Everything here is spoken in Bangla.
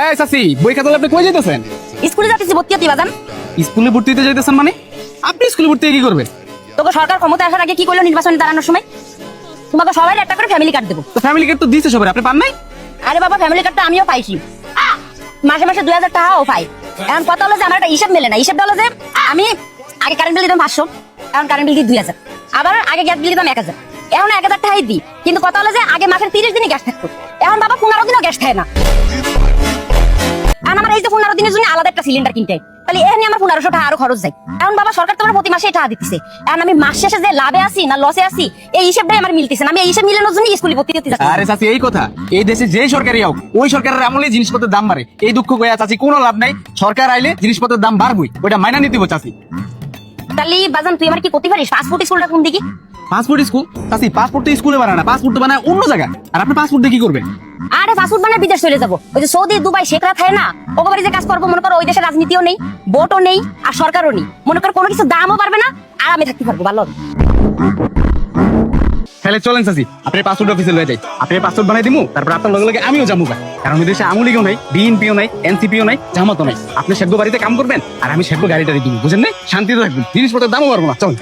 এই চাচি, বই খাতা আপনি কই যাইতেছেন? স্কুলে যাচ্ছি ভর্তি হতে বাজান। স্কুলে ভর্তি হতে যাইতেছেন মানে? আপনি স্কুলে ভর্তি হয়ে কি করবেন? তোকে সরকার ক্ষমতা আসার আগে কি করলো নির্বাচনে দাঁড়ানোর সময়? তোমাকে সবাই একটা করে ফ্যামিলি কার্ড দেবো। তো ফ্যামিলি কার্ড তো দিয়েছে সবাই, আপনি পান নাই? আরে বাবা, ফ্যামিলি কার্ডটা আমিও পাইছি, মাসে মাসে 2000 টাকাও পাই। এখন কথা হলো যে আমার একটা হিসাব মেলে না। হিসাবটা হলো যে আমি আগে কারেন্ট বিল দিতাম 500, এখন কারেন্ট বিল দিই 2000, আবার আগে গ্যাস বিল দিতাম 1000, এখন 1000 টাকাই দিই। কিন্তু কথা হলো যে আগে মাসের 30 দিনই গ্যাস থাকতো, এখন বাবা 15 দিনও গ্যাস খায় না। এখন আমার এই যে 15 দিনের জন্য আলাদা একটা সিলিন্ডার কিনতে হয়, তাহলে এখানে আমার 1500 টাকা আরো খরচ যায়। এখন বাবা সরকার তোমার প্রতি মাসে টাকা দিতেছে, এখন আমি মাস শেষে যে লাভে আছি না লসে আছি এই হিসাবটাই আমার মিলতেছে না। আমি এই হিসাব মিলানোর জন্য স্কুলে ভর্তি হতে যাচ্ছি। আরে চাচি, এই কথা, এই দেশে যে সরকারই হোক ওই সরকারের আমলে জিনিসপত্রের দাম বাড়ে, এই দুঃখ কইয়া চাচি কোনো লাভ নাই। সরকার আইলে জিনিসপত্রের দাম বাড়বই, ওইটা মাইনা নিতে হবে চাচি। তাহলে বাজান তুই আমার কি করতে পারিস? পাসপোর্ট স্কুলটা কোন দিকে? Passport school? চাচি, পাসপোর্ট তো স্কুলে বানায় না, পাসপোর্ট তো বানায় অন্য জায়গায়। আর আপনি পাসপোর্ট দিয়ে কি করবেন? আরে পাসপোর্ট বানায় বিদেশ চলে যাবো। ওই যে সৌদি, দুবাই, শেখরা থাকে না, ওকে বাড়ি যে কাজ করবো। মনে করো ওই দেশের রাজনীতিও নেই, ভোটও নেই, আর সরকারও নেই। মনে করো কোনো কিছু দামও পারবে না, আর আমি থাকতে পারবো ভালো। তাহলে চলেন চাচি, আপনি পাসপোর্ট অফিসে লয়ে যাই, আপনি পাসপোর্ট বানাই দিমু, তারপর আপনার লগে লগে আমিও যাবো। কারণ ওই দেশে আমুল লীগও নাই, বিএনপিও নাই, এনসিপিও নাই, জামাতও নাই। আপনি শেখবো বাড়িতে কাম করবেন আর আমি শেখবো গাড়িটা দিব, বুঝেন না? শান্তিতে থাকবেন, জিনিসপত্রের দামও পারবো না। চল।